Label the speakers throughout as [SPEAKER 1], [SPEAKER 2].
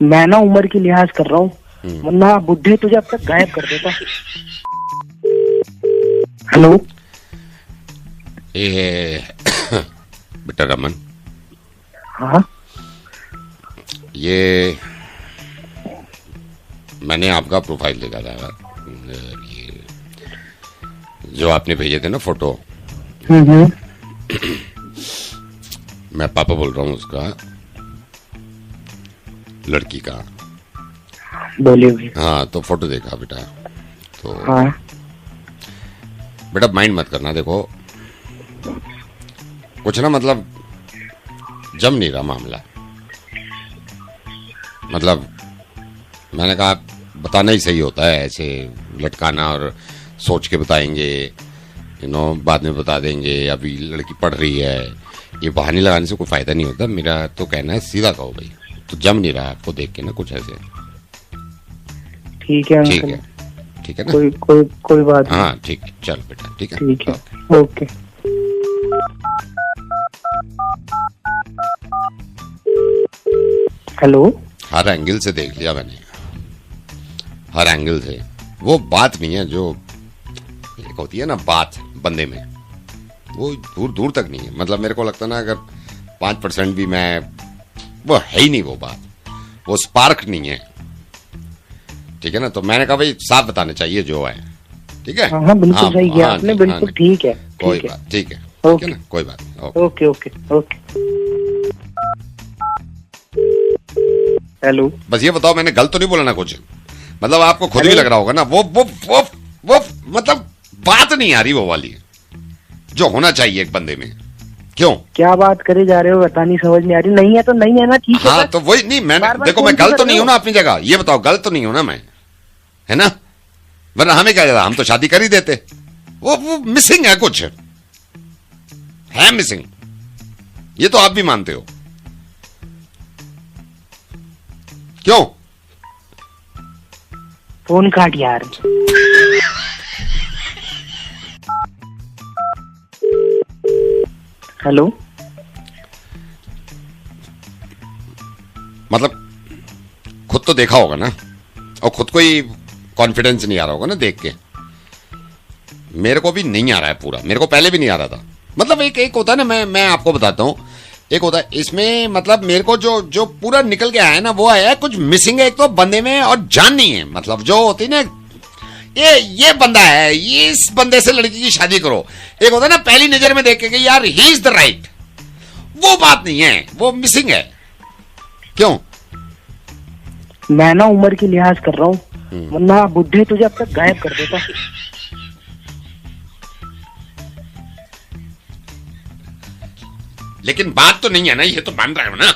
[SPEAKER 1] मैं ना उम्र की लिहाज कर रहा हूँ, वरना बुढ़े तुझे अब तक गायब कर देता। हेलो,
[SPEAKER 2] ये बेटा रमन,
[SPEAKER 1] हाँ
[SPEAKER 2] ये मैंने आपका प्रोफाइल देखा था, ये जो आपने भेजे थे ना फोटो। मैं पापा बोल रहा हूँ उसका, लड़की का।
[SPEAKER 1] बोलिए भैया।
[SPEAKER 2] हाँ, तो फोटो देखा बेटा, तो
[SPEAKER 1] हाँ
[SPEAKER 2] बेटा माइंड मत करना। देखो कुछ ना, मतलब जम नहीं रहा मामला। मतलब मैंने कहा बताना ही सही होता है, ऐसे लटकाना और सोच के बताएंगे, बाद में बता देंगे अभी लड़की पढ़ रही है, ये बहाने लगाने से कोई फायदा नहीं होता। मेरा तो कहना है सीधा कहो भाई, तो जम नहीं रहा आपको देख के ना कुछ ऐसे।
[SPEAKER 1] ठीक है,
[SPEAKER 2] ठीक है, ठीक है ना,
[SPEAKER 1] कोई बात नहीं।
[SPEAKER 2] हाँ ठीक है, चल बेटा, ठीक है,
[SPEAKER 1] ठीक है, ओके। हेलो,
[SPEAKER 2] हर एंगल से देख लिया मैंने, हर एंगल से। वो बात नहीं है जो एक होती है ना बात बंदे में, वो दूर दूर तक नहीं है। मतलब मेरे को लगता है ना, अगर 5% भी मैं, वो है ही नहीं वो बात, वो स्पार्क नहीं है। ठीक है ना, तो मैंने कहा भाई साफ बताने चाहिए जो है। ठीक है,
[SPEAKER 1] हाँ बिल्कुल सही किया आपने, बिल्कुल ठीक है।
[SPEAKER 2] कोई बात, ठीक है,
[SPEAKER 1] ओके
[SPEAKER 2] ना, कोई बात नहीं,
[SPEAKER 1] ओके ओके ओके। हेलो,
[SPEAKER 2] बस ये बताओ मैंने गलत तो नहीं बोला ना कुछ? मतलब आपको खुद भी लग रहा होगा ना, वो मतलब बात नहीं आ रही वो वाली जो होना चाहिए एक बंदे में। क्यों,
[SPEAKER 1] क्या बात करे जा रहे हो, बता नहीं, समझ नहीं आ रही। नहीं है तो नहीं है ना, ठीक है।
[SPEAKER 2] हाँ तो वही नहीं, मैंने देखो मैं गलत तो नहीं हूं ना अपनी जगह, ये बताओ गलत तो नहीं हूं ना मैं, है ना? वरना हमें क्या जाता, हम तो शादी कर ही देते। वो मिसिंग है, कुछ है मिसिंग, ये तो आप भी मानते हो। क्यों
[SPEAKER 1] फोन काट यार। हेलो,
[SPEAKER 2] मतलब खुद तो देखा होगा ना, और खुद को ही कॉन्फिडेंस नहीं आ रहा होगा ना देख के। मेरे को भी नहीं आ रहा है पूरा, मेरे को पहले भी नहीं आ रहा था। मतलब एक होता है ना, मैं आपको बताता हूं, एक होता है इसमें, मतलब मेरे को जो पूरा निकल के आया है ना, वो है कुछ मिसिंग है एक तो बंदे में, और जान नहीं है। मतलब जो होती ना, ये बंदा है, ये इस बंदे से लड़की की शादी करो। एक होता है ना पहली नजर में देख के कि यार ही इज द राइट, वो बात नहीं है, वो मिसिंग है। क्यों,
[SPEAKER 1] मैं ना उम्र की लिहाज कर रहा हूँ, वरना बुढ़े तुझे अब तक गायब कर देता।
[SPEAKER 2] लेकिन बात तो नहीं है ना, ये तो मान रहा है ना।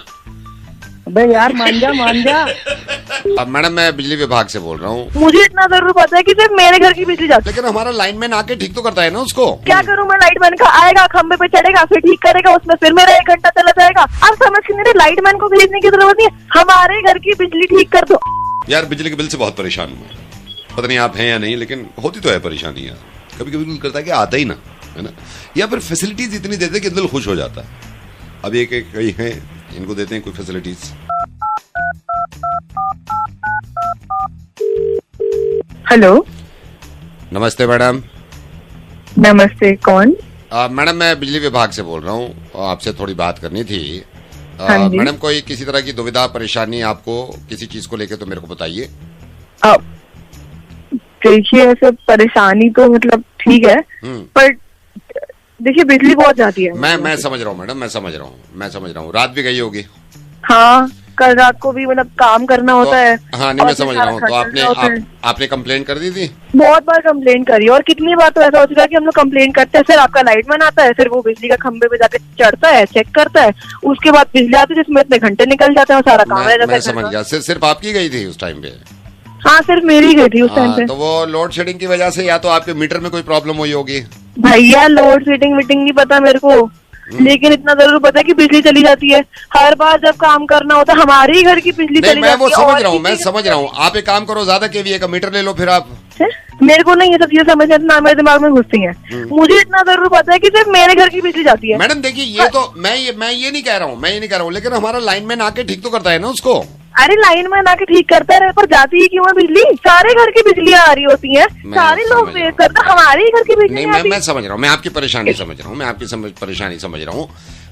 [SPEAKER 1] अबे यार मान जा मान जा।
[SPEAKER 2] अब मैडम मैं बिजली विभाग से बोल रहा हूँ।
[SPEAKER 3] मुझे इतना जरूर पता है कि सिर्फ मेरे घर की बिजली जाती है।
[SPEAKER 2] लेकिन हमारा लाइनमैन आके ठीक तो करता है ना उसको।
[SPEAKER 3] क्या करूँ मैं, लाइटमैन का आएगा, खंबे पे चढ़ेगा, फिर ठीक करेगा, उसमें फिर मेरा 1 घंटा चला जाएगा। आप समझ के मेरे लाइटमैन को भेजने की जरूरत नहीं है, हमारे घर की बिजली ठीक कर दो।
[SPEAKER 2] यार बिजली के बिल से बहुत परेशान हूँ, पता नहीं आप हैं या नहीं, लेकिन होती तो है परेशानी यार। कभी कभी दिल करता है कि आता ही ना, है ना, या फिर फैसिलिटीज इतनी देते कि दिल खुश हो जाता है। अब एक कई हैं, इनको देते हैं कोई फैसिलिटीज।
[SPEAKER 3] हेलो,
[SPEAKER 2] नमस्ते मैडम।
[SPEAKER 3] नमस्ते, कौन?
[SPEAKER 2] मैडम मैं बिजली विभाग से बोल रहा हूँ, आपसे थोड़ी बात करनी थी।
[SPEAKER 3] हाँ जी।
[SPEAKER 2] मैडम कोई किसी तरह की दुविधा परेशानी आपको किसी चीज को लेके तो मेरे को बताइए।
[SPEAKER 3] देखिए ऐसे परेशानी तो मतलब ठीक है, पर देखिए बिजली बहुत जाती है।
[SPEAKER 2] मैं समझ रहा हूँ मैडम, मैं समझ रहा हूँ, रात भी गई होगी।
[SPEAKER 3] हाँ, कल रात को भी मतलब काम करना होता है।
[SPEAKER 2] हाँ नहीं, मैं समझ रहा हूँ। तो आपने कंप्लेन कर दी थी?
[SPEAKER 3] बहुत बार कंप्लेन करी, और कितनी बार तो ऐसा हो चुका है कि हम लोग कंप्लेन करते हैं, फिर आपका लाइटमैन आता है, फिर वो बिजली का खंबे पे जाके चढ़ता है, चेक करता है, उसके बाद बिजली आती है जिसमें इतने घंटे निकल जाते हैं और सारा काम रह जाता है।
[SPEAKER 2] मैं समझ गया, सिर्फ आपकी गई थी उस टाइम पे?
[SPEAKER 3] हाँ, सिर्फ मेरी गई थी उस टाइम पे।
[SPEAKER 2] तो वो लोड शेडिंग की वजह से, या तो आपके मीटर में कोई प्रॉब्लम हुई होगी।
[SPEAKER 3] भैया लोड शेडिंग वीटिंग नहीं पता मेरे को, लेकिन इतना जरूर पता है कि बिजली चली जाती है हर बार जब काम करना होता है, हमारे ही घर की बिजली चली जाती है।
[SPEAKER 2] मैं वो समझ रहा हूँ, आप एक काम करो, ज्यादा केवीए का मीटर ले लो फिर आप।
[SPEAKER 3] मेरे को नहीं ये सब चीजें समझ ना मेरे दिमाग में घुसती हैं। मुझे इतना जरूर पता है कि सिर्फ मेरे घर की बिजली जाती है।
[SPEAKER 2] मैडम देखिए, ये तो मैं ये नहीं कह रहा हूँ, लेकिन हमारा लाइनमैन आके ठीक तो करता है ना उसको।
[SPEAKER 3] अरे लाइन में आके ठीक करता रहे, पर जाती ही क्यों है बिजली? सारे घर की बिजलियां आ रही होती हैं, सारे लोग वेट करते हैं, हमारे ही घर की बिजली
[SPEAKER 2] नहीं, मैं समझ रहा हूँ, मैं आपकी परेशानी समझ रहा हूँ, मैं आपकी परेशानी समझ रहा हूँ।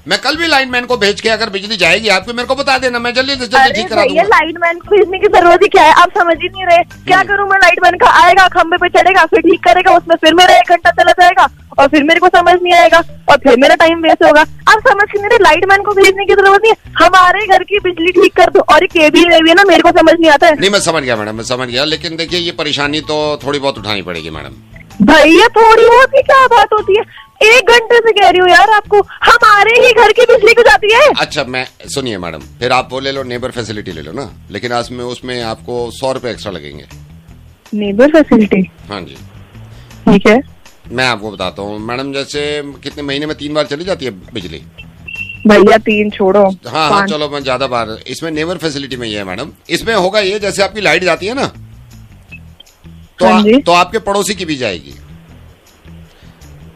[SPEAKER 2] मैं कल भी लाइनमैन को भेज के अगर बिजली जाएगी आपको मेरे को बता देना, मैं जल्दी से जल्दी ठीक करा दूंगा।
[SPEAKER 3] लाइटमैन को भेजने की जरूरत ही क्या है? आप समझ ही नहीं रहे। क्या करूं मैं? लाइटमैन का आएगा, खंबे पे चढ़ेगा, फिर ठीक करेगा, उसमें फिर मेरा 1 घंटा चला जाएगा और फिर मेरे को समझ नहीं आएगा और फिर मेरा टाइम वेस्ट होगा। आप समझ के मेरे लाइटमैन को भेजने की जरूरत नहीं है, हमारे घर की बिजली ठीक कर दो। और केबल है ना, मेरे को समझ नहीं आता है।
[SPEAKER 2] नहीं, मैं समझ गया मैडम, मैं समझ गया, लेकिन देखिए ये परेशानी तो थोड़ी बहुत उठानी पड़ेगी मैडम।
[SPEAKER 3] भैया थोड़ी बहुत की क्या बात होती है? 1 घंटे से कह रही हूँ यार आपको, हमारे ही घर की बिजली को जाती है।
[SPEAKER 2] अच्छा, मैं सुनिए मैडम, फिर आप वो ले लो, नेबर फैसिलिटी ले लो ना, लेकिन आज में उसमें आपको 100 रुपए एक्स्ट्रा लगेंगे।
[SPEAKER 3] Neighbour facility?
[SPEAKER 2] हाँ जी,
[SPEAKER 3] ठीक है।
[SPEAKER 2] मैं आपको बताता हूँ मैडम, जैसे कितने महीने में 3 बार चली जाती है बिजली?
[SPEAKER 3] भैया 3 छोड़ो,
[SPEAKER 2] हाँ, चलो मैं ज्यादा बार, इसमें नेबर फैसिलिटी में ये है मैडम, इसमें होगा ये, जैसे आपकी लाइट जाती है ना, तो आपके पड़ोसी की भी जाएगी।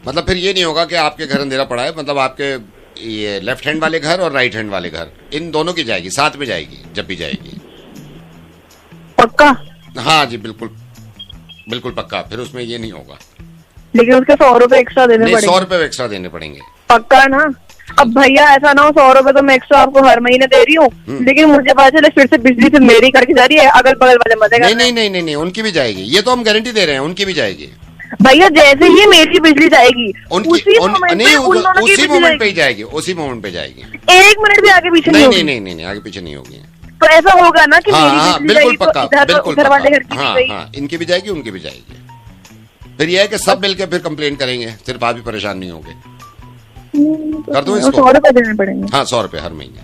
[SPEAKER 2] मतलब फिर ये नहीं होगा कि आपके घर अंधेरा पड़ा है, मतलब आपके ये लेफ्ट हैंड वाले घर और राइट हैंड वाले घर, इन दोनों की जाएगी, साथ में जाएगी जब भी जाएगी।
[SPEAKER 3] पक्का?
[SPEAKER 2] हाँ जी, बिल्कुल बिल्कुल पक्का, फिर उसमें ये नहीं होगा।
[SPEAKER 3] लेकिन उसके 100 रुपए एक्स्ट्रा देने पड़ेंगे?
[SPEAKER 2] 100 रुपए एक्स्ट्रा देने पड़ेंगे।
[SPEAKER 3] पक्का ना? अब भैया ऐसा ना हो 100 रुपए तो मैं एक्स्ट्रा आपको हर महीने दे रही हूँ, लेकिन मुझे पता चले फिर से बिजली से मेरी करके जा रही है, अगल बगल वाले मजे कर।
[SPEAKER 2] नहीं, उनकी भी जाएगी, ये तो हम गारंटी दे रहे हैं, उनकी भी जाएगी
[SPEAKER 3] भैया। जैसे ही मेरी बिजली जाएगी उसी
[SPEAKER 2] मोमेंट पे ही जाएगी, उसी मोमेंट पे जाएगी,
[SPEAKER 3] 1 मिनट भी आगे पीछे नहीं होगी।
[SPEAKER 2] नहीं, आगे पीछे नहीं होगी।
[SPEAKER 3] तो ऐसा होगा ना कि मेरी बिजली
[SPEAKER 2] बिल्कुल
[SPEAKER 3] जाएगी
[SPEAKER 2] पक्का,
[SPEAKER 3] तो
[SPEAKER 2] बिल्कुल
[SPEAKER 3] उधर वाले घर की भी गई।
[SPEAKER 2] हाँ, इनकी भी जाएगी, उनकी भी जाएगी। फिर ये है कि सब मिलकर फिर कंप्लेन करेंगे, सिर्फ आप ही परेशान नहीं होंगे। कर दो इसको,
[SPEAKER 3] 100 रुपए देने पड़ेंगे।
[SPEAKER 2] हाँ, 100 रुपए हर महीने।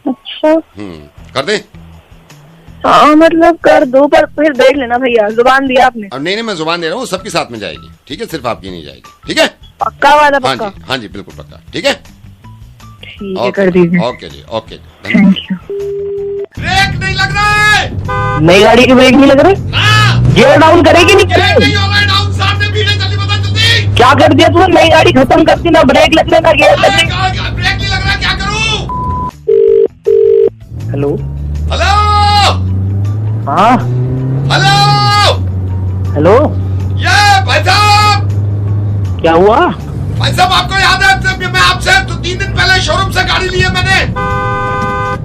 [SPEAKER 3] अच्छा,
[SPEAKER 2] कर दे।
[SPEAKER 3] हाँ मतलब कर दो, पर फिर देख लेना भैया, जुबान दिया आपने।
[SPEAKER 2] नहीं, मैं जुबान दे रहा हूँ, सबके साथ में जाएगी, ठीक है, सिर्फ आपकी नहीं जाएगी, ठीक है?
[SPEAKER 3] पक्का वाला? पक्का?
[SPEAKER 2] हाँ जी, बिल्कुल पक्का, ठीक है,
[SPEAKER 3] ठीक है, कर दीजिए।
[SPEAKER 2] ओके जी, ओके।
[SPEAKER 3] Thank you.
[SPEAKER 2] ब्रेक नहीं लग रहा है,
[SPEAKER 3] नई गाड़ी की ब्रेक नहीं लग रही? गियर डाउन करेगी नहीं?
[SPEAKER 2] नहीं हो रहा है डाउन, सामने भीड़ है, जल्दी बता जल्दी।
[SPEAKER 3] क्या कर दिया तूने? नई गाड़ी खत्म करती ना, ब्रेक लगने ना गियर लगने।
[SPEAKER 2] ब्रेक नहीं लग रहा, क्या करूं?
[SPEAKER 1] हेलो
[SPEAKER 2] हेलो,
[SPEAKER 1] हाँ
[SPEAKER 2] हेलो,
[SPEAKER 1] हेलो,
[SPEAKER 2] ये भाई साहब।
[SPEAKER 1] क्या हुआ?
[SPEAKER 2] भाई साहब आपको याद है मैं आपसे 3 दिन पहले शोरूम से गाड़ी ली है मैंने।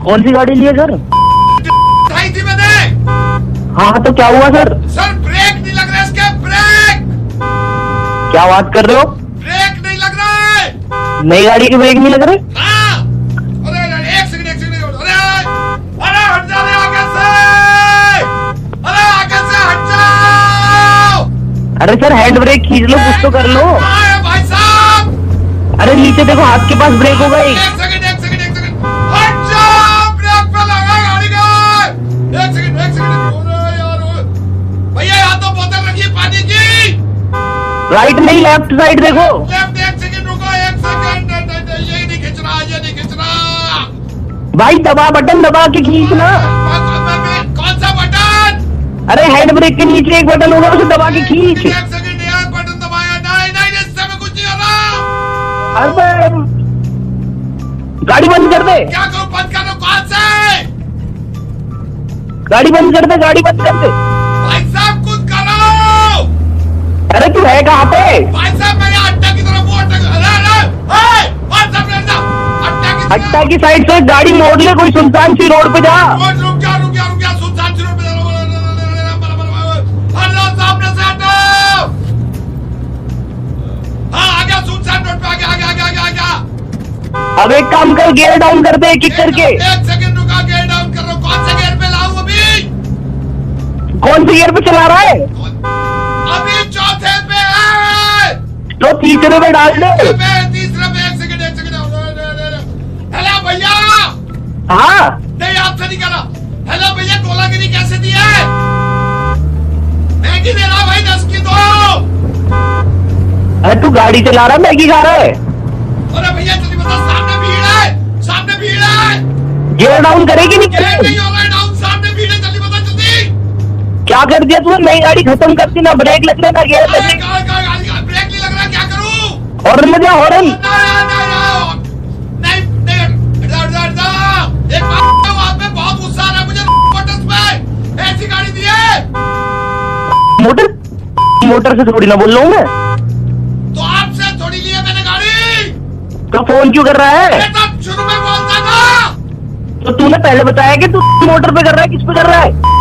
[SPEAKER 1] कौन सी गाड़ी ली है सर?
[SPEAKER 2] उठाई थी मैंने।
[SPEAKER 1] हाँ, तो क्या हुआ सर?
[SPEAKER 2] सर ब्रेक नहीं लग रहा है इसके, ब्रेक।
[SPEAKER 1] क्या बात कर रहे हो?
[SPEAKER 2] ब्रेक नहीं लग रहा है।
[SPEAKER 1] नई गाड़ी की ब्रेक नहीं लग रही?
[SPEAKER 2] हाँ। अरे एक सेकंड, अरे हट जा रे आगे से, अरे आगे से हट जाओ।
[SPEAKER 1] अरे सर हैंड ब्रेक खींच लो, कुछ तो कर लो।
[SPEAKER 2] भाई साहब,
[SPEAKER 1] अरे नीचे देखो, हाथ के पास ब्रेक होगा।
[SPEAKER 2] एक सेकंड, हट जाओ, ब्रेक पे लगा गाड़ी का। एक सेकंड, यार भैया, यहाँ तो बोतल रखी है पानी की।
[SPEAKER 1] राइट नहीं, लेफ्ट साइड देखो।
[SPEAKER 2] लेफ्ट, एक सेकंड रुको, एक सेकंड, ये नहीं खींच रहा।
[SPEAKER 1] भाई दबा, बटन दबा के खींचना।
[SPEAKER 2] कौन सा बटन?
[SPEAKER 1] अरे हैंड ब्रेक के नीचे एक बटन होगा, उसे दबा के खींच।
[SPEAKER 2] एक सेकंड यार, बटन दबाया। नहीं, इससे में कुछ नहीं हो रहा।
[SPEAKER 1] अरे गाड़ी बंद कर दे।
[SPEAKER 2] क्या करूं? बंद करो? कौन से?
[SPEAKER 1] गाड़ी बंद कर दे, गाड़ी बंद कर दे।
[SPEAKER 2] भाई साहब कुछ करो।
[SPEAKER 1] अरे तू है कहाँ पे?
[SPEAKER 2] भाई साहब मैं अड्डा की तरफ,
[SPEAKER 1] अड्डा की साइड से गाड़ी मोड़ ले, कोई सुनसान सी रोड पे जा।
[SPEAKER 2] रुक जा, सुनसान सी रोड पे सामने से हटो। हाँ, आ गया सुनसान रोड पे, आ गया।
[SPEAKER 1] अब एक काम कर, गियर डाउन कर दे, किक करके।
[SPEAKER 2] एक सेकंड रुका, गियर डाउन कर रहा हूँ। कौन से गियर पे लाऊं अभी?
[SPEAKER 1] कौन से गियर पे चला रहा है?
[SPEAKER 2] अभी चौथे पे है।
[SPEAKER 1] तो तीसरे में डाल दे।
[SPEAKER 2] तीसरे पे, एक सेकंड। हेलो भैया।
[SPEAKER 1] हाँ
[SPEAKER 2] नहीं, आपसे नहीं करा। हेलो भैया, गोलागिरी कैसे दी है? मैगी दे रहा भाई, 10 की दो।
[SPEAKER 1] अरे तू गाड़ी चला रहा, मैगी खा रहा है?
[SPEAKER 2] अरे भैया जल्दी बता, सामने भीड़ है।
[SPEAKER 1] गियर डाउन करेगी नहीं?
[SPEAKER 2] नहीं हो रहा है डाउन, सामने भीड़ है, जल्दी बता जल्दी।
[SPEAKER 1] क्या कर दिया तूने? नई गाड़ी खत्म करती ना, ब्रेक लगने ना गियर लगने।
[SPEAKER 2] ब्रेक नहीं लग रहा, क्या करूं?
[SPEAKER 1] हॉर्न में जा, हॉर्न।
[SPEAKER 2] नहीं, एक बार
[SPEAKER 1] मोटर से थोड़ी ना बोल रहा हूँ मैं।
[SPEAKER 2] तो आपसे थोड़ी लिया मैंने गाड़ी।
[SPEAKER 1] तो फोन क्यों कर रहा है?
[SPEAKER 2] अरे तब शुरू में बोलता था।
[SPEAKER 1] तो तूने पहले बताया कि तू मोटर पे कर रहा है, किस पे कर रहा है?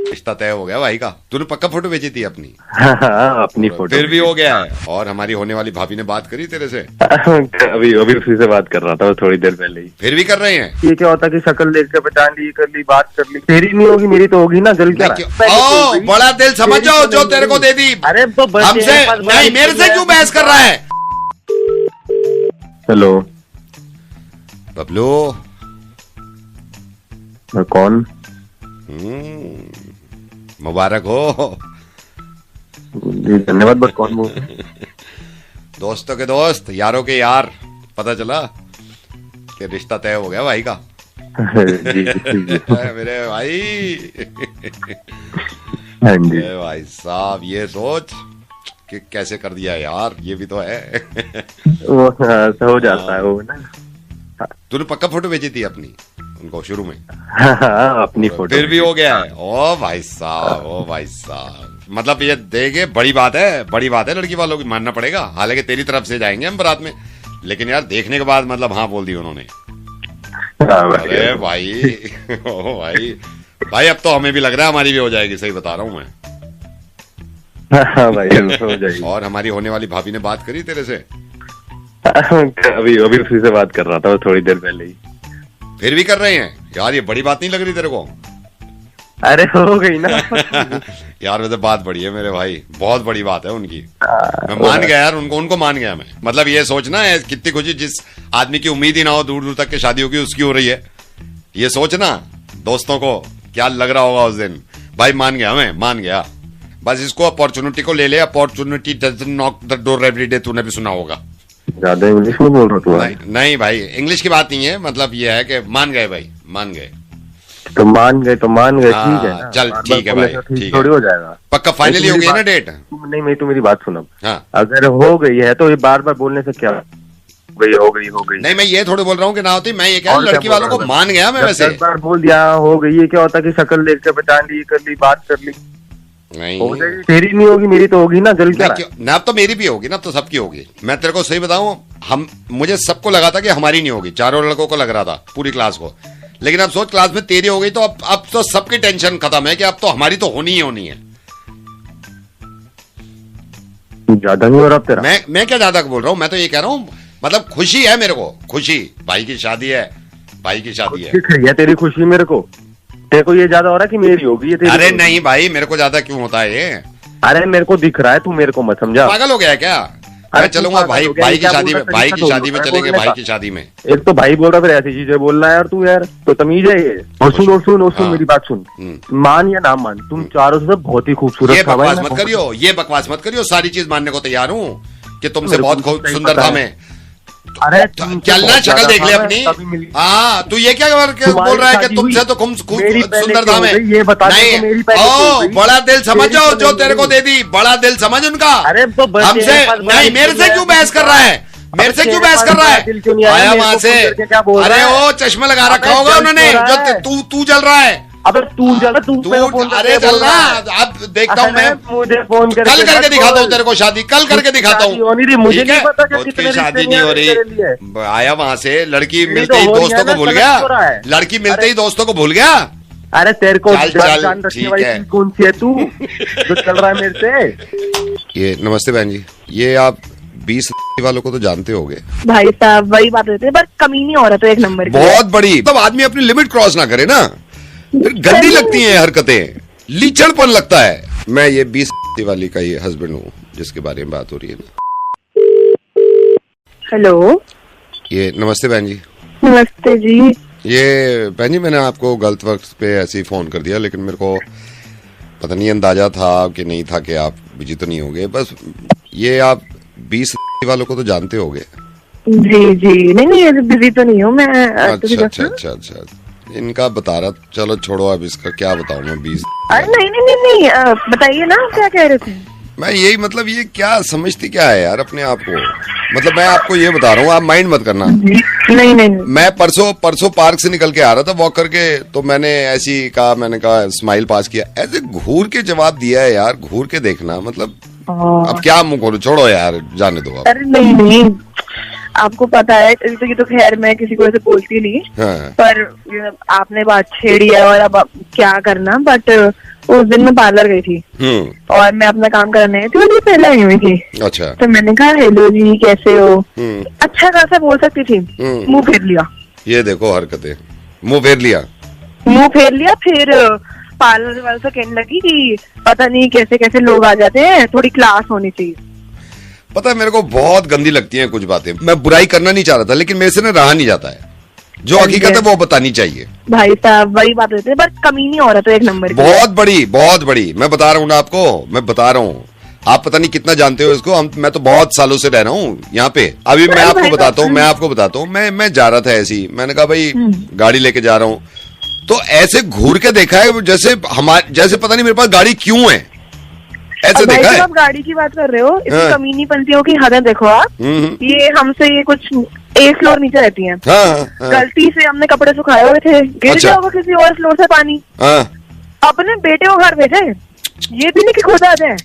[SPEAKER 2] रिश्ता तय हो गया भाई का। तूने पक्का फोटो भेजी थी अपनी?
[SPEAKER 4] हाँ, अपनी फोटो
[SPEAKER 2] फिर भी हो गया है। और हमारी होने वाली भाभी ने बात करी तेरे से?
[SPEAKER 4] अभी उसी से बात कर रहा था थोड़ी देर पहले ही।
[SPEAKER 2] फिर भी कर रहे हैं?
[SPEAKER 4] ये क्या होता कि शक्ल देख के पहचान ली, कर ली, बात कर ली। तेरी नहीं होगी, मेरी तो होगी ना। जल क्या
[SPEAKER 2] ओ, बड़ा दिल समझो जो तेरे को दे दी।
[SPEAKER 4] अरे तो
[SPEAKER 2] हमसे नहीं, मेरे से क्यों बहस कर रहा है?
[SPEAKER 4] हेलो
[SPEAKER 2] बबलू।
[SPEAKER 4] कौन?
[SPEAKER 2] मुबारक हो।
[SPEAKER 4] जी धन्यवाद। बस कौन बोल?
[SPEAKER 2] दोस्तों के दोस्त, यारों के यार। पता चला कि रिश्ता तय हो गया भाई का।
[SPEAKER 4] जी
[SPEAKER 2] मेरे भाई।
[SPEAKER 4] हाँ जी
[SPEAKER 2] भाई साहब, ये सोच कि कैसे कर दिया यार, ये भी तो है।
[SPEAKER 4] वो हो जाता है वो ना।
[SPEAKER 2] तूने पक्का फोटो भेजी थी अपनी उनको शुरू में?
[SPEAKER 4] हाँ, अपनी फोटो।
[SPEAKER 2] फिर भी हो गया है। ओ भाई साहब, ओ भाई साहब, मतलब ये देखे बड़ी बात है, बड़ी बात है। लड़की वालों की मानना पड़ेगा। हालांकि तेरी तरफ से जाएंगे हम बारात में, लेकिन यार देखने के बाद मतलब हाँ बोल दी उन्होंने। अरे भाई, ओ भाई, भाई अब तो हमें भी लग रहा है हमारी भी हो जाएगी। सही बता रहा हूँ मैं।
[SPEAKER 4] हाँ भाई, हो जाएगी।
[SPEAKER 2] और हमारी होने वाली भाभी ने बात करी तेरे से?
[SPEAKER 4] अभी उसी से बात कर रहा था थोड़ी देर पहले ही।
[SPEAKER 2] फिर भी कर रहे हैं यार? ये बड़ी बात नहीं लग रही तेरे को?
[SPEAKER 4] अरे हो गई ना।
[SPEAKER 2] यार वैसे बात बड़ी है मेरे भाई, बहुत बड़ी बात है उनकी। मैं मान गया यार, उनको मान गया मैं। मतलब ये सोचना है कितनी खुशी, जिस आदमी की उम्मीद ही ना हो दूर दूर तक की शादी होगी, उसकी हो रही है। ये सोचना दोस्तों को क्या लग रहा होगा उस दिन। भाई मान गया, मैं मान गया। बस इसको अपॉर्चुनिटी को ले ले। Opportunity doesn't knock the door every day. तूने भी सुना होगा।
[SPEAKER 4] ज्यादा इंग्लिश में बोल रहा
[SPEAKER 2] नहीं, नहीं भाई, इंग्लिश की बात नहीं है। मतलब ये है कि मान गए भाई, मान गए।
[SPEAKER 4] तो मान गए ठीक है ना।
[SPEAKER 2] चल ठीक है भाई, ठीक
[SPEAKER 4] थोड़ी हो जाएगा।
[SPEAKER 2] पक्का फाइनली हो गई ना डेट?
[SPEAKER 4] नहीं, मैं तो मेरी बात सुनो।
[SPEAKER 2] हाँ।
[SPEAKER 4] अगर हो गई है तो ये बार बार बोलने से क्या हो गई।
[SPEAKER 2] नहीं, मैं ये थोड़े बोल रहा हूँ कि ना होती। मैं ये कह रहा हूँ लड़की वालों को मान गया मैं। वैसे
[SPEAKER 4] 10 बार बोल दिया हो गई, ये क्या होता कि शक्ल देख के पहचान ली, कर ली, बात कर ली।
[SPEAKER 2] नहीं,
[SPEAKER 4] तेरी नहीं होगी, मेरी तो होगी ना। जल क्या
[SPEAKER 2] ना? अब तो मेरी भी होगी ना, अब तो सबकी होगी। मैं तेरे को सही बताऊं, मुझे सबको लगा था कि हमारी नहीं होगी। चारों लड़कों को लग रहा था, पूरी क्लास को। लेकिन अब सोच, क्लास में तेरी हो गई तो अब तो सबकी टेंशन खत्म है कि अब तो हमारी तो होनी ही होनी है।
[SPEAKER 4] ज्यादा नहीं हो रहा तेरा?
[SPEAKER 2] मैं क्या ज्यादा बोल रहा हूँ? मैं तो ये कह रहा हूँ, मतलब खुशी है मेरे को, खुशी। भाई की शादी है, भाई की शादी है।
[SPEAKER 4] दिख रही है तेरी खुशी मेरे को? तेरे को ये ज्यादा हो रहा है कि मेरी होगी? ये
[SPEAKER 2] अरे नहीं भाई, मेरे को ज्यादा क्यों होता है ये?
[SPEAKER 4] अरे मेरे को दिख रहा है, तू मेरे को मत समझा।
[SPEAKER 2] पागल हो गया है क्या? मैं चलूंगा भाई की शादी में, भाई की शादी में चलेंगे, भाई की शादी में।
[SPEAKER 4] एक तो भाई बोल रहा, फिर ऐसी चीजें बोल रहा है यार तू। यार तो तमीज है ये। और सुन मेरी बात सुन। मान या ना मान, तुम चारों से बहुत ही खूबसूरत।
[SPEAKER 2] ये बकवास मत करियो, ये बकवास मत करियो। सारी चीज मानने को तैयार हूँ कि तुमसे बहुत सुंदर था मैं।
[SPEAKER 4] अरे
[SPEAKER 2] चलना, शक्ल देख ले अपनी। हाँ, तू ये क्या बोल रहा है कि तुमसे तो खूब सुंदर था मैं?
[SPEAKER 4] ये बता नहीं,
[SPEAKER 2] ओ बड़ा दिल समझो जो तेरे को दे दी। बड़ा दिल समझ उनका।
[SPEAKER 4] अरे तो
[SPEAKER 2] हमसे नहीं, मेरे से क्यों बहस कर रहा है? मेरे से क्यों बहस कर रहा है? आया वहां से। अरे ओ चश्मा लगा रखा होगा उन्होंने, जो तू जल रहा है।
[SPEAKER 4] अबे तू जल, तू
[SPEAKER 2] अरे चल ना, अब देखता हूँ मैं।
[SPEAKER 4] मुझे फोन
[SPEAKER 2] कल करके दिखाता हूँ तेरे को शादी, कल करके दिखाता हूँ।
[SPEAKER 4] मुझे नहीं पता कि
[SPEAKER 2] कितनी शादी नहीं हो रही। आया वहां से, लड़की मिलते ही दोस्तों को भूल गया। लड़की मिलते ही दोस्तों को भूल गया।
[SPEAKER 4] अरे तेरे को
[SPEAKER 2] जान रखने वाली
[SPEAKER 4] कौन सी है तू जो चल रहा है मेरे से?
[SPEAKER 2] ये नमस्ते बहन जी, ये आप 20 वालों को तो जानते होंगे।
[SPEAKER 3] भाई साहब वही बात होती है, पर कमीनी औरत है एक नंबर की।
[SPEAKER 2] बहुत बड़ी। तब आदमी अपनी लिमिट क्रॉस ना करे ना, फिर गंदी लगती हैं हरकतें, लीचड़पन लगता है। मैं ये 20 वाली का ये हस्बैंड हूँ जिसके बारे में बात हो रही है ना।
[SPEAKER 3] हेलो,
[SPEAKER 2] ये नमस्ते बहन जी।
[SPEAKER 3] नमस्ते जी।
[SPEAKER 2] ये बहन जी, मैंने आपको गलत वक्त पे ऐसे ही फोन कर दिया, लेकिन मेरे को पता नहीं अंदाजा था कि नहीं था कि आप बिजी तो नहीं होगे। बस ये आप 20 वालों को तो जानते होंगे।
[SPEAKER 3] जी नहीं बिजी तो नहीं हूँ मैं।
[SPEAKER 2] अच्छा, इनका बता रहा। चलो छोड़ो, अब इसका क्या बताऊं मैं। 20
[SPEAKER 3] अरे नहीं बताइए ना, क्या कह रहे थे?
[SPEAKER 2] मैं यही, मतलब ये क्या समझती क्या है यार अपने आप को? मतलब मैं आपको ये बता रहा हूँ, आप माइंड मत करना।
[SPEAKER 3] नहीं नहीं
[SPEAKER 2] मैं परसों पार्क से निकल के आ रहा था वॉक करके, तो मैंने ऐसी कहा, मैंने कहा स्माइल पास किया, ऐसे घूर के जवाब दिया है यार, घूर के देखना, मतलब अब क्या मुंह खोलूं, छोड़ो यार, जाने दो आप।
[SPEAKER 3] अरे नहीं नहीं, आपको पता है तो ये तो खैर मैं किसी को ऐसे बोलती नहीं,
[SPEAKER 2] हाँ।
[SPEAKER 3] पर आपने बात छेड़ी है और अब क्या करना। बट उस दिन मैं पार्लर गई थी और मैं अपना काम करने थी, मुझे पहले आई हुई थी।
[SPEAKER 2] अच्छा।
[SPEAKER 3] तो मैंने कहा हेलो जी कैसे हो, अच्छा खासा बोल सकती थी, मुंह फेर लिया।
[SPEAKER 2] ये देखो हरकतें, मुंह फेर लिया।
[SPEAKER 3] फिर पार्लर वाले से कहने लगी कि पता नहीं कैसे कैसे लोग आ जाते हैं, थोड़ी क्लास होनी चाहिए।
[SPEAKER 2] पता है मेरे को बहुत गंदी लगती हैं कुछ बातें, मैं बुराई करना नहीं चाह रहा था लेकिन मेरे से ना रहा नहीं जाता है, जो हकीकत है वो बतानी चाहिए।
[SPEAKER 3] भाई साहब वही बात होती है, बट कमीनी औरत है एक नंबर की।
[SPEAKER 2] बहुत बड़ी, मैं बता रहा हूँ ना आपको, मैं बता रहा हूँ, आप पता नहीं कितना जानते हो इसको, मैं तो बहुत सालों से रह रहा हूँ यहाँ पे। अभी मैं आपको बताता हूँ, मैं जा रहा था ऐसी, मैंने कहा भाई गाड़ी लेके जा रहा हूँ, तो ऐसे घूर के देखा है जैसे पता नहीं मेरे पास गाड़ी क्यों है, ऐसे देखा है।
[SPEAKER 3] आप गाड़ी की बात कर रहे हो, इसकी कमीनी पंथियों की हदें देखो आप। ये हमसे ये कुछ एक फ्लोर नीचे रहती हैं। गलती से हमने कपड़े सुखाए हुए थे, गिर गया होगा किसी और फ्लोर से पानी, अपने बेटे को घर भेजे, ये भी नहीं कि खुद आ जाए।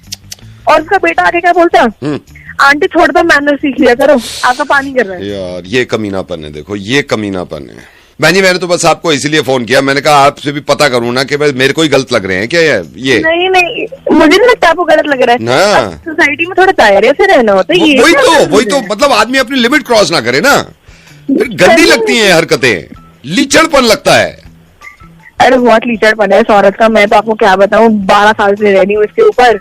[SPEAKER 3] और उसका बेटा आके क्या बोलता है, आंटी छोड़ दो, मैनर सीख लिया करो, आपका पानी गिर रहा है।
[SPEAKER 2] यार ये कमीनापन है, देखो ये कमीनापन है। बहनी मैंने तो बस आपको इसीलिए फोन किया, मैंने कहा आपसे भी पता करूं ना कि भाई मेरे को ही गलत लग रहे हैं क्या ये।
[SPEAKER 3] नहीं मुझे नहीं लगता आपको गलत लग रहा है, सोसाइटी में थोड़ा दायरे से रहना होता है।
[SPEAKER 2] वही तो मतलब आदमी अपनी लिमिट क्रॉस ना करे ना, फिर गंदी लगती हैं हरकतें, लीचड़पन लगता है।
[SPEAKER 3] अरे बहुत लीचड़पन है इस औरत का, मैं तो आपको क्या बताऊं, 12 साल से रह रही हूँ इसके ऊपर।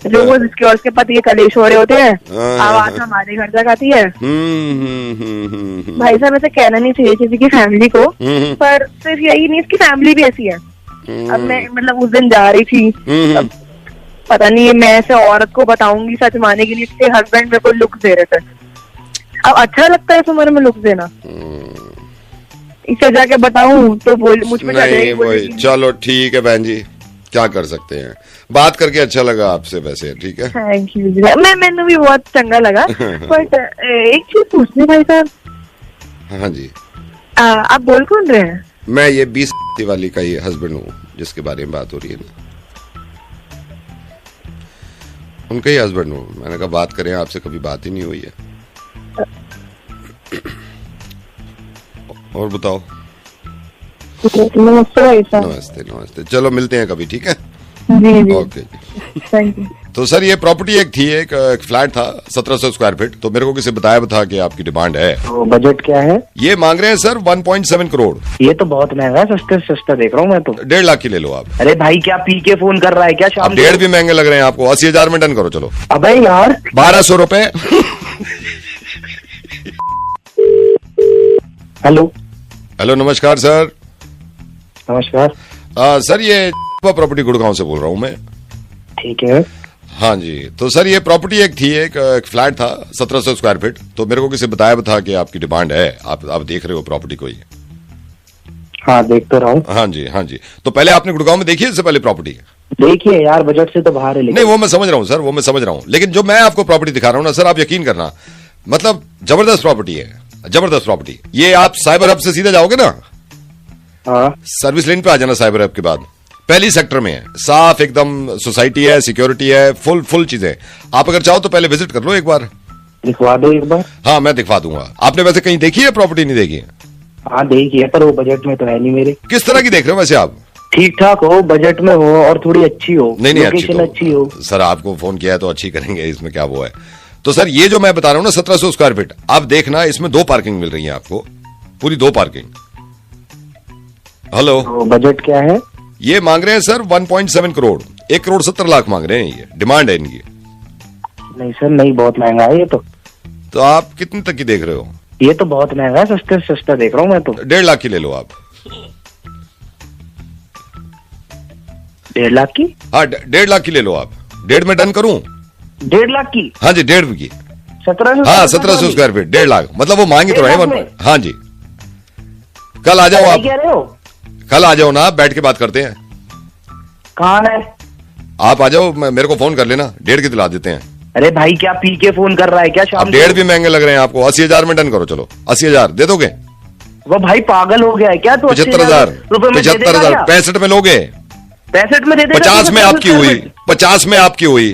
[SPEAKER 3] रोज इसके और उसके पति के कलेश हो रहे होते हैं, आवाज हमारे घर तक आती है। भाई साहब ऐसे कहना नहीं चाहिए किसी की फैमिली को, पर सिर्फ यही नहीं, इसकी फैमिली भी ऐसी है। अब मैं मतलब उस दिन जा रही थी, पता नहीं मैं ऐसे औरत को बताऊंगी सच माने की नहीं, इसके हस्बैंड मेरे को लुक दे रहे थे। अब अच्छा लगता है इस उम्र में लुक देना, इसे जाके बताऊं तो मुझ में
[SPEAKER 2] नहीं वही। चलो ठीक है बहन जी, क्या कर सकते हैं, बात करके अच्छा लगा आपसे वैसे, ठीक है।
[SPEAKER 3] Thank you. मैंने भी बहुत चंगा लगा। बट एक चीज पूछनी भाई साहब।
[SPEAKER 2] हाँ जी।
[SPEAKER 3] आप बोल कौन रहे हैं?
[SPEAKER 2] मैं ये 20 वाली का ही हस्बैंड हूँ जिसके बारे में बात हो रही है ना, उनका ही हस्बैंड हूँ। मैंने कहा बात करें आपसे, कभी बात ही नहीं हुई है। और बताओ।
[SPEAKER 3] नमस्ते भाई साहब।
[SPEAKER 2] नमस्ते, चलो मिलते हैं कभी, ठीक है।
[SPEAKER 3] जी
[SPEAKER 2] ओके
[SPEAKER 3] थैंक यू।
[SPEAKER 2] तो सर ये प्रॉपर्टी एक थी, एक फ्लैट था 1700 स्क्वायर फीट, तो मेरे को किसी बताया था कि आपकी डिमांड है।
[SPEAKER 1] तो बजट क्या है?
[SPEAKER 2] ये मांग रहे हैं सर 1.7 करोड़।
[SPEAKER 1] ये तो बहुत महंगा है, सस्ते से सस्ता देख रहा हूँ मैं तो।
[SPEAKER 2] 1.5 लाख की ले लो आप।
[SPEAKER 1] अरे भाई क्या पी के फोन कर रहा है क्या शाम?
[SPEAKER 2] 1.5 भी महंगे लग रहे हैं आपको, 80,000 में डन करो चलो।
[SPEAKER 1] अबे यार
[SPEAKER 2] 1200 रुपए। हेलो नमस्कार सर।
[SPEAKER 1] नमस्कार
[SPEAKER 2] सर ये प्रॉपर्टी गुड़गांव से बोल रहा हूँ मैं।
[SPEAKER 1] ठीक है।
[SPEAKER 2] हाँ जी, तो सर ये प्रॉपर्टी एक थी, एक फ्लैट था 1700 स्क्वायर फीट, तो मेरे को किसी बताया था कि आपकी डिमांड है, आप देख रहे हो प्रॉपर्टी को ही।
[SPEAKER 1] हाँ देख तो रहा हूँ।
[SPEAKER 2] हाँ जी, तो पहले आपने गुड़गांव में देखी है इससे पहले प्रॉपर्टी?
[SPEAKER 1] देखिए यार बजट से तो बाहर है।
[SPEAKER 2] नहीं वो मैं समझ रहा हूँ सर, वो मैं समझ रहा हूँ, लेकिन जो मैं आपको प्रॉपर्टी दिखा रहा हूँ ना सर, आप यकीन करना, मतलब जबरदस्त प्रॉपर्टी है, जबरदस्त प्रॉपर्टी। ये आप साइबर हब से सीधे जाओगे ना,
[SPEAKER 1] हाँ
[SPEAKER 2] सर्विस लेन पे आ जाना, साइबर हब के बाद पहली सेक्टर में है, साफ एकदम सोसाइटी है, सिक्योरिटी है, फुल चीजें। आप अगर चाहो तो पहले विजिट कर लो एक बार।
[SPEAKER 1] दिखवा दो एक बार।
[SPEAKER 2] हाँ मैं दिखवा दूंगा। आपने वैसे कहीं देखी है प्रॉपर्टी? नहीं देखी है?
[SPEAKER 1] हाँ देखी है, पर वो बजट में तो है नहीं मेरे।
[SPEAKER 2] किस तरह की देख रहे हो वैसे आप?
[SPEAKER 1] ठीक ठाक हो, बजट में हो और थोड़ी अच्छी हो।
[SPEAKER 2] नहीं
[SPEAKER 1] लोकेशन अच्छी हो।
[SPEAKER 2] सर आपको फोन किया है तो अच्छी करेंगे, इसमें क्या वो है। तो सर ये जो मैं बता रहा हूँ ना 1700 स्क्वायर फीट, आप देखना इसमें 2 पार्किंग मिल रही है आपको, पूरी 2 पार्किंग। हेलो,
[SPEAKER 1] तो बजट क्या है?
[SPEAKER 2] ये मांग रहे हैं सर 1.7 करोड़, 1 करोड़ 70 लाख मांग रहे हैं, ये डिमांड है इनकी।
[SPEAKER 1] नहीं सर नहीं, बहुत महंगा है ये
[SPEAKER 2] तो आप कितने तक की देख रहे हो?
[SPEAKER 1] ये तो बहुत महंगा है, सस्ते से सस्ता देख रहा हूँ मैं तो।
[SPEAKER 2] 1.5 लाख की ले लो आप।
[SPEAKER 1] 1.5 लाख की?
[SPEAKER 2] हाँ 1.5 लाख की ले लो आप। 1.5 में डन करूं?
[SPEAKER 1] 1.5 लाख की?
[SPEAKER 2] हाँ जी 1.5 की।
[SPEAKER 1] 1700?
[SPEAKER 2] हाँ 1700 स्क्वायर फीट 1.5 लाख, मतलब वो मांगी तो रहे। हाँ जी, कल आ जाओ आप।
[SPEAKER 1] कह रहे हो?
[SPEAKER 2] कल आ जाओ ना, आप बैठ के बात करते हैं।
[SPEAKER 1] कहाँ है?
[SPEAKER 2] आप आ जाओ, मेरे को फोन कर लेना, 1.5 की दिला देते हैं।
[SPEAKER 1] अरे भाई क्या पी के फोन कर रहा है क्या शाम
[SPEAKER 5] अब 1.5 भी महंगे लग रहे हैं आपको। 80,000 में डन करो, चलो 80,000 दे दोगे?
[SPEAKER 1] वो भाई पागल हो गया है क्या? तो
[SPEAKER 5] 75,000, 75,000 65 में लोगे?
[SPEAKER 1] 65 में दे देगा?
[SPEAKER 5] 50 में आपकी हुई, 50 में आपकी हुई।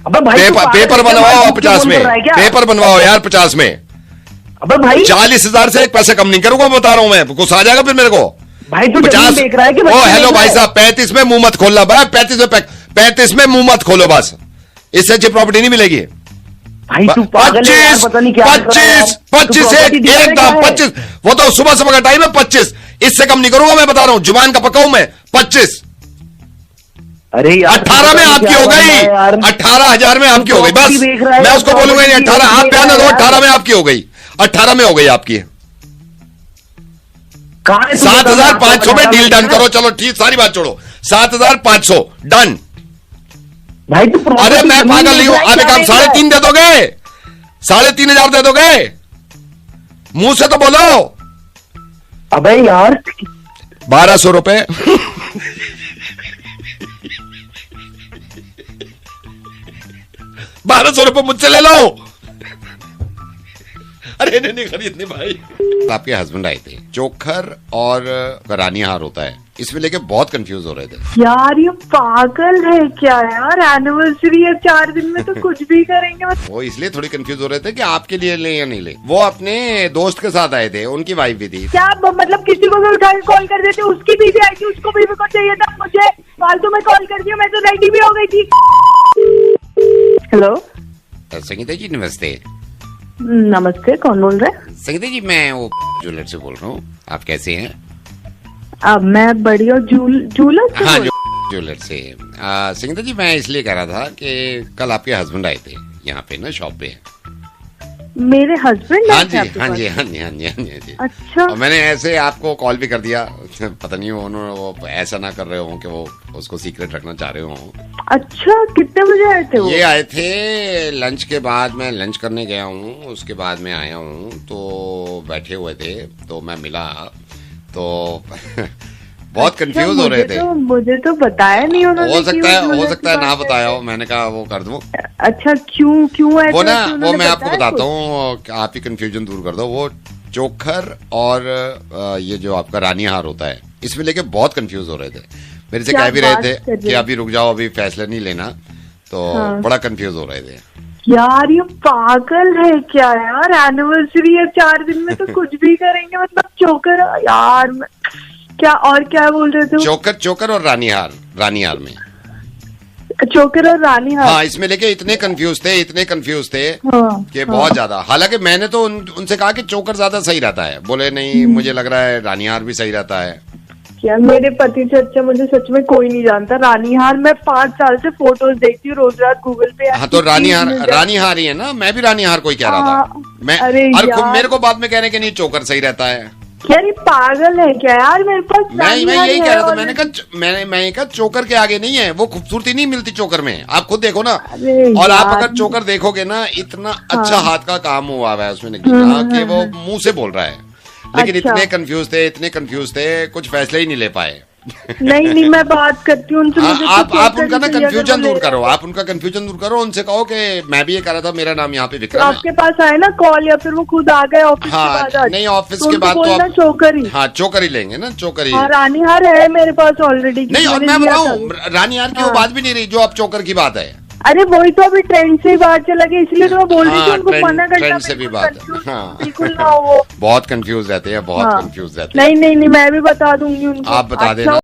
[SPEAKER 1] अबे भाई
[SPEAKER 5] पेपर बनवाओ 50 में, पेपर बनवाओ यार 50 में।
[SPEAKER 1] अबे भाई
[SPEAKER 5] 40,000 से एक पैसे कम नहीं करूंगा, बता रहा हूं मैं, गुस्सा आ जाएगा फिर मेरे को।
[SPEAKER 1] भाई तू
[SPEAKER 5] 50
[SPEAKER 1] देख रहा है कि
[SPEAKER 5] ओ हेलो भाई साहब, 35 में मुंह मत खोलना भाई, 35 में मुंह मत खोलो बस, इससे अच्छी प्रॉपर्टी नहीं मिलेगी।
[SPEAKER 1] भाई तू पागल है यार, पता नहीं क्या कर रहा है यार।
[SPEAKER 5] 25 एकदम 25, वो तो सुबह सुबह का टाइम है 25, इससे कम नहीं करूंगा मैं, बता रहा हूं, जुबान का पक्का हूं मैं। 25
[SPEAKER 1] अरे यार
[SPEAKER 5] 18 में आपकी हो गई, 18,000 में आपकी हो गई, बस मैं उसको बोलूंगा नहीं 18, आप ध्यान दो, 18 में आपकी हो गई, 18 में हो गई आपकी। 7,500 में डील डन करो, चलो ठीक, सारी बात छोड़ो, 7,500 डन।
[SPEAKER 1] भाई तू
[SPEAKER 5] अरे मैं पागल नहीं हूं, आप एक काम 3.5 दे दोगे, 3,500 दे दोगे, मुंह से तो बोलो।
[SPEAKER 1] अबे यार
[SPEAKER 5] 1,200 रुपए 1,200 रुपए मुझसे ले लो। अरे नहीं खरीदने भाई। आपके हस्बैंड आए थे, चोखर और रानी हार होता है, इसमें लेके बहुत कंफ्यूज हो रहे थे।
[SPEAKER 3] यार ये पागल है क्या यार, एनिवर्सरी है 4 दिन में तो कुछ भी करेंगे।
[SPEAKER 5] वो इसलिए थोड़ी कंफ्यूज हो रहे थे कि आपके लिए ले या नहीं ले। वो अपने दोस्त के साथ आए थे, उनकी वाइफ भी थी।
[SPEAKER 3] क्या मतलब किसी को भी उठा के कॉल कर देते, उसकी बीवी आई थी, उसको बीवी को चाहिए था, मुझे फालतू में कॉल कर दिया, मैं तो रेडी भी हो गई थी। हेलो
[SPEAKER 2] संगीता जी नमस्ते।
[SPEAKER 3] नमस्ते, कौन बोल रहे हैं?
[SPEAKER 2] संगीता जी मैं वो ज्वेलर से बोल रहा हूँ, आप कैसे हैं?
[SPEAKER 3] अब मैं बढ़िया जूलर से
[SPEAKER 2] हाँ
[SPEAKER 3] बोल-
[SPEAKER 2] ज्वेलर से। संगीता जी मैं इसलिए कह रहा था कि कल आपके हस्बैंड आए थे यहाँ पे ना शॉप पे।
[SPEAKER 3] मेरे हस्बैंड
[SPEAKER 2] हाँ जी हाँ जी हाँ जी हाँ जी हाँ जी हाँ जी।
[SPEAKER 3] अच्छा
[SPEAKER 2] और मैंने ऐसे आपको कॉल भी कर दिया, पता नहीं उन्होंने वो ऐसा ना कर रहे हो कि वो उसको सीक्रेट रखना चाह रहे हो।
[SPEAKER 3] अच्छा, कितने बजे आए थे वो?
[SPEAKER 2] ये आए थे लंच के बाद, मैं लंच करने गया हूँ, उसके बाद में आया हूँ, तो बैठे हुए थे तो मैं मिला तो बहुत कंफ्यूज हो रहे थे।
[SPEAKER 3] मुझे तो बताया नहीं उन्होंने।
[SPEAKER 2] हो सकता है ना बताया हो, मैंने कहा वो कर दूं।
[SPEAKER 3] अच्छा क्यों ऐसा?
[SPEAKER 2] वो ना वो मैं आपको बताता हूँ, आप ही कंफ्यूजन दूर कर दो। वो चोखर और ये जो आपका रानी हार होता है, इसमें लेके बहुत कंफ्यूज हो रहे थे। मेरे से कह भी रहे थे कि अभी रुक जाओ, अभी फैसला नहीं लेना, तो बड़ा कंफ्यूज हो रहे थे।
[SPEAKER 3] यार ये पागल है क्या यार, एनिवर्सरी है 4 दिन में तो कुछ भी करेंगे, मतलब चोकर यार क्या, और क्या बोल रहे थे?
[SPEAKER 2] चोकर और रानी हार में
[SPEAKER 3] चोकर और रानी हार।
[SPEAKER 2] हाँ, इसमें लेके इतने कंफ्यूज थे
[SPEAKER 3] हाँ,
[SPEAKER 2] कि बहुत ज्यादा। हालांकि मैंने तो उनसे कहा कि चोकर ज्यादा सही रहता है, बोले नहीं मुझे लग रहा है रानी हार भी सही रहता है।
[SPEAKER 3] यार मेरे पति से अच्छा मुझे सच में कोई नहीं जानता। रानी हार मैं 5 साल से फोटोज देखती हूँ रोज रात गूगल पे।
[SPEAKER 2] हाँ तो रानी हार ही है ना, मैं भी रानी हार को ही कह रहा था। मैं मेरे को बाद में कहने के नहीं चोकर सही रहता है।
[SPEAKER 3] यार ये पागल है क्या यार, मेरे पास
[SPEAKER 2] मैं यही कह रहा था, मैंने कहा चोकर के आगे नहीं है, वो खूबसूरती नहीं मिलती चोकर में, आप खुद देखो ना। और आप अगर चोकर देखोगे ना, इतना अच्छा हाथ का काम हुआ है उसमें कि वो मुंह से बोल रहा है, लेकिन इतने कंफ्यूज थे कुछ फैसले ही नहीं ले पाए।
[SPEAKER 3] नहीं मैं बात करती हूँ उनसे।
[SPEAKER 2] आप उनका ना कंफ्यूजन दूर करो, आप उनका कंफ्यूजन दूर करो, उनसे कहो कि मैं भी ये कह रहा था, मेरा नाम यहाँ पे विक्रम है।
[SPEAKER 3] आपके पास आए ना कॉल, या फिर वो खुद आ गए ऑफिस के बाद?
[SPEAKER 2] नहीं ऑफिस के बाद तो आप
[SPEAKER 3] चोकर ही।
[SPEAKER 2] हाँ चोकर ही लेंगे ना, चोकर ही।
[SPEAKER 3] रानी हार है मेरे पास ऑलरेडी।
[SPEAKER 2] नहीं और मैं बताऊँ, रानी हार की वो बात भी नहीं रही जो आप चोकर की बात है।
[SPEAKER 3] अरे वही तो अभी ट्रेंड से ही बात चला गया, इसलिए तो मैं बोल रही थी उनको मना करना।
[SPEAKER 2] ट्रेंड से भी बात है, हाँ
[SPEAKER 3] बिल्कुल ना वो
[SPEAKER 2] बहुत कंफ्यूज रहते हैं, बहुत कंफ्यूज रहते हैं।
[SPEAKER 3] नहीं मैं भी बता दूंगी उनको।
[SPEAKER 2] आप बता देना।